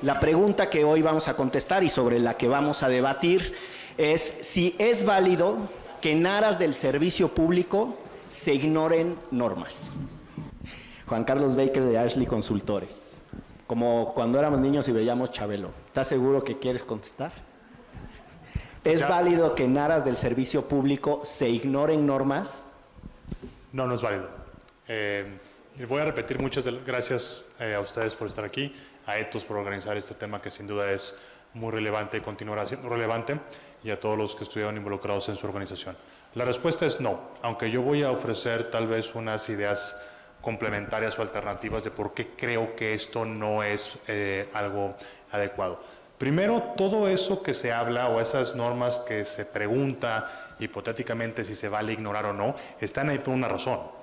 La pregunta que hoy vamos a contestar y sobre la que vamos a debatir es si es válido que en aras del servicio público se ignoren normas. Juan Carlos Baker de Ashley Consultores. Como cuando éramos niños y veíamos Chabelo. ¿Estás seguro que quieres contestar? ¿Es válido que en aras del servicio público se ignoren normas? No, no es válido. Y voy a repetir muchas gracias a ustedes por estar aquí, a Ethos por organizar este tema que sin duda es muy relevante y continuará siendo relevante, y a todos los que estuvieron involucrados en su organización. La respuesta es no, aunque yo voy a ofrecer tal vez unas ideas complementarias o alternativas de por qué creo que esto no es algo adecuado. Primero, todo eso que se habla o esas normas que se pregunta hipotéticamente si se vale ignorar o no, están ahí por una razón.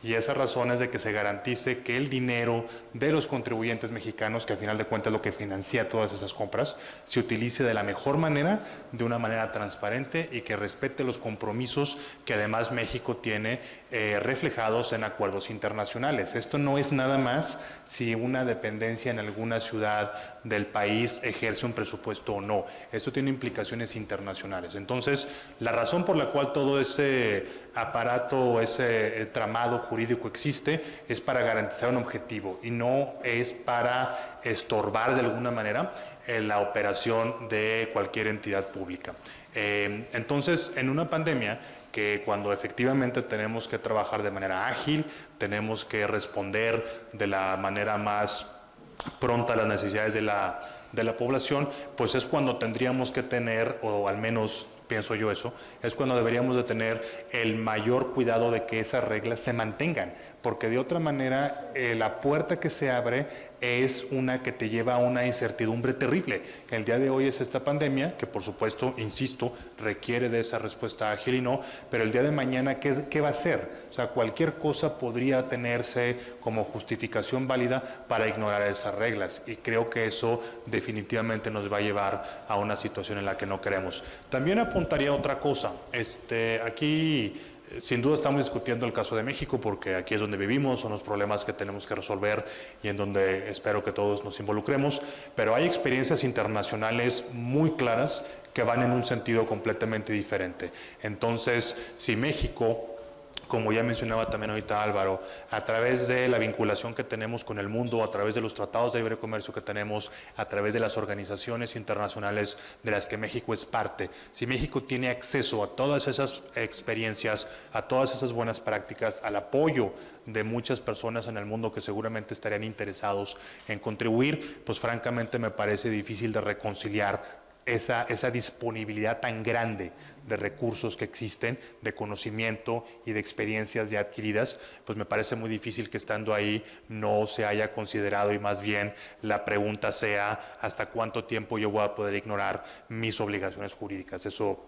Y esa razón es de que se garantice que el dinero de los contribuyentes mexicanos, que al final de cuentas es lo que financia todas esas compras, se utilice de la mejor manera, de una manera transparente y que respete los compromisos que además México tiene reflejados en acuerdos internacionales. Esto no es nada más si una dependencia en alguna ciudad del país ejerce un presupuesto o no. Esto tiene implicaciones internacionales. Entonces, la razón por la cual todo ese aparato, ese tramado jurídico existe, es para garantizar un objetivo y no es para estorbar de alguna manera la operación de cualquier entidad pública. Entonces, en una pandemia, que cuando efectivamente tenemos que trabajar de manera ágil, tenemos que responder de la manera más pronta a las necesidades de la población, pues es cuando tendríamos que tener, o al menos pienso yo eso, es cuando deberíamos de tener el mayor cuidado de que esas reglas se mantengan, porque de otra manera la puerta que se abre es una que te lleva a una incertidumbre terrible. El día de hoy es esta pandemia, que por supuesto, insisto, requiere de esa respuesta ágil y no, pero el día de mañana, ¿qué va a ser? O sea, cualquier cosa podría tenerse como justificación válida para ignorar esas reglas, y creo que eso definitivamente nos va a llevar a una situación en la que no queremos. También apuntaría otra cosa. Aquí sin duda estamos discutiendo el caso de México porque aquí es donde vivimos, son los problemas que tenemos que resolver y en donde espero que todos nos involucremos, pero hay experiencias internacionales muy claras que van en un sentido completamente diferente. Entonces, si México, como ya mencionaba también ahorita Álvaro, a través de la vinculación que tenemos con el mundo, a través de los tratados de libre comercio que tenemos, a través de las organizaciones internacionales de las que México es parte, si México tiene acceso a todas esas experiencias, a todas esas buenas prácticas, al apoyo de muchas personas en el mundo que seguramente estarían interesados en contribuir, pues francamente me parece difícil de reconciliar esa disponibilidad tan grande de recursos que existen, de conocimiento y de experiencias ya adquiridas, pues me parece muy difícil que estando ahí no se haya considerado, y más bien la pregunta sea ¿hasta cuánto tiempo yo voy a poder ignorar mis obligaciones jurídicas? Eso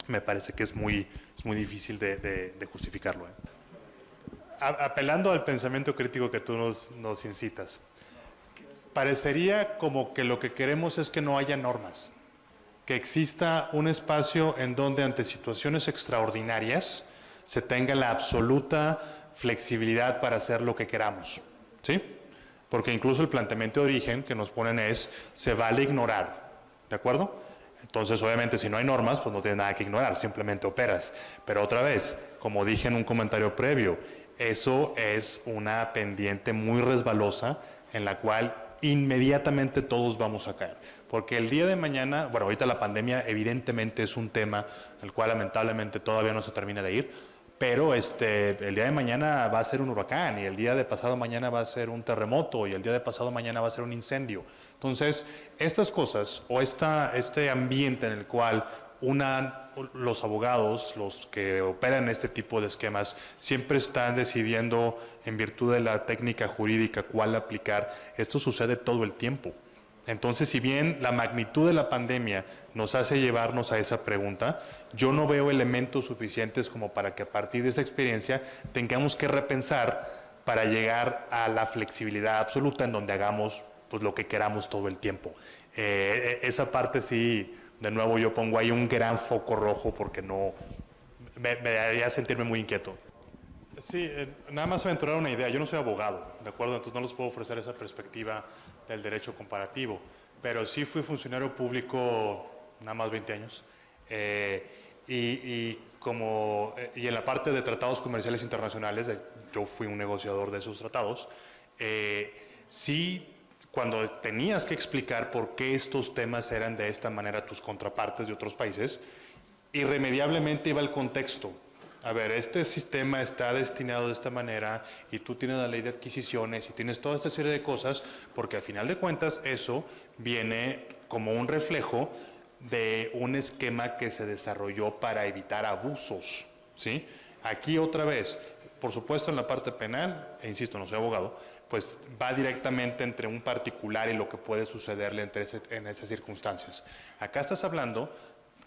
me parece que es muy difícil de justificarlo. Apelando al pensamiento crítico que tú nos incitas, parecería como que lo que queremos es que no haya normas, que exista un espacio en donde ante situaciones extraordinarias se tenga la absoluta flexibilidad para hacer lo que queramos, ¿sí? Porque incluso el planteamiento de origen que nos ponen es, se vale ignorar, ¿de acuerdo? Entonces, obviamente, si no hay normas, pues no tienes nada que ignorar, simplemente operas. Pero otra vez, como dije en un comentario previo, eso es una pendiente muy resbalosa en la cual inmediatamente todos vamos a caer. Porque el día de mañana, bueno, ahorita la pandemia evidentemente es un tema el cual lamentablemente todavía no se termina de ir, pero el día de mañana va a ser un huracán, y el día de pasado mañana va a ser un terremoto, y el día de pasado mañana va a ser un incendio. Entonces, estas cosas o este ambiente en el cual los abogados, los que operan este tipo de esquemas, siempre están decidiendo en virtud de la técnica jurídica cuál aplicar, esto sucede todo el tiempo. Entonces, si bien la magnitud de la pandemia nos hace llevarnos a esa pregunta, yo no veo elementos suficientes como para que a partir de esa experiencia tengamos que repensar para llegar a la flexibilidad absoluta en donde hagamos pues, lo que queramos todo el tiempo. Esa parte sí, de nuevo yo pongo ahí un gran foco rojo porque no me haría sentirme muy inquieto. Sí, nada más aventurar una idea. Yo no soy abogado, ¿de acuerdo? Entonces no les puedo ofrecer esa perspectiva del derecho comparativo. pero sí fui funcionario público nada más 20 años. Y en la parte de tratados comerciales internacionales, yo fui un negociador de esos tratados, sí, cuando tenías que explicar por qué estos temas eran de esta manera a tus contrapartes de otros países, irremediablemente iba el contexto. A ver, este sistema está destinado de esta manera y tú tienes la ley de adquisiciones y tienes toda esta serie de cosas, porque al final de cuentas eso viene como un reflejo de un esquema que se desarrolló para evitar abusos, ¿sí? Aquí otra vez, por supuesto en la parte penal, e insisto, no soy abogado, pues va directamente entre un particular y lo que puede sucederle en esas circunstancias. Acá estás hablando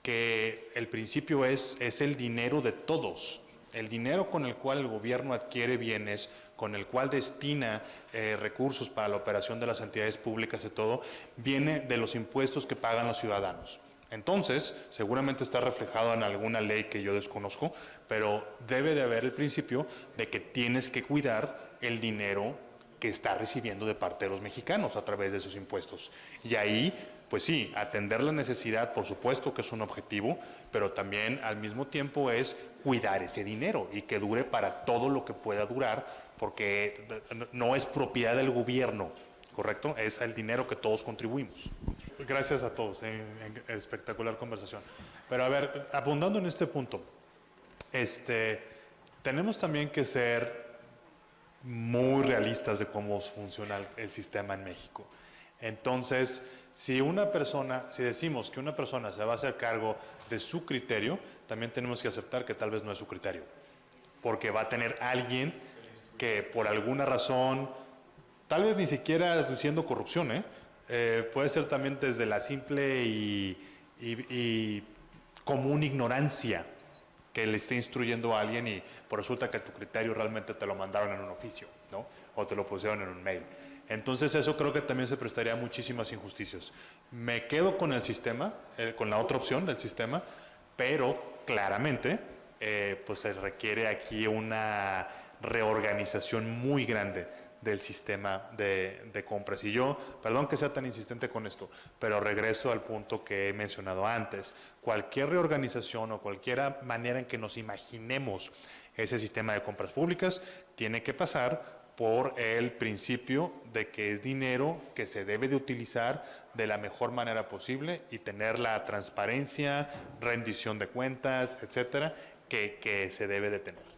que el principio es el dinero de todos, el dinero con el cual el gobierno adquiere bienes, con el cual destina recursos para la operación de las entidades públicas y todo, viene de los impuestos que pagan los ciudadanos. Entonces, seguramente está reflejado en alguna ley que yo desconozco, pero debe de haber el principio de que tienes que cuidar el dinero que está recibiendo de parte de los mexicanos a través de esos impuestos. Y ahí, pues sí, atender la necesidad, por supuesto que es un objetivo, pero también al mismo tiempo es cuidar ese dinero y que dure para todo lo que pueda durar, porque no es propiedad del gobierno, ¿correcto? Es el dinero que todos contribuimos. Gracias a todos, espectacular conversación. Pero a ver, abundando en este punto, tenemos también que ser muy realistas de cómo funciona el sistema en México. Entonces, si decimos que una persona se va a hacer cargo de su criterio, también tenemos que aceptar que tal vez no es su criterio, porque va a tener alguien que por alguna razón, tal vez ni siquiera siendo corrupción, puede ser también desde la simple y común ignorancia que le esté instruyendo a alguien y pues resulta que tu criterio realmente te lo mandaron en un oficio, ¿no? O te lo pusieron en un mail. Entonces eso creo que también se prestaría a muchísimas injusticias. Me quedo con el sistema, con la otra opción del sistema, pero claramente pues se requiere aquí una reorganización muy grande del sistema de compras. Y yo, perdón que sea tan insistente con esto, pero regreso al punto que he mencionado antes. Cualquier reorganización o cualquier manera en que nos imaginemos ese sistema de compras públicas tiene que pasar por el principio de que es dinero que se debe de utilizar de la mejor manera posible y tener la transparencia, rendición de cuentas, etcétera, que se debe de tener.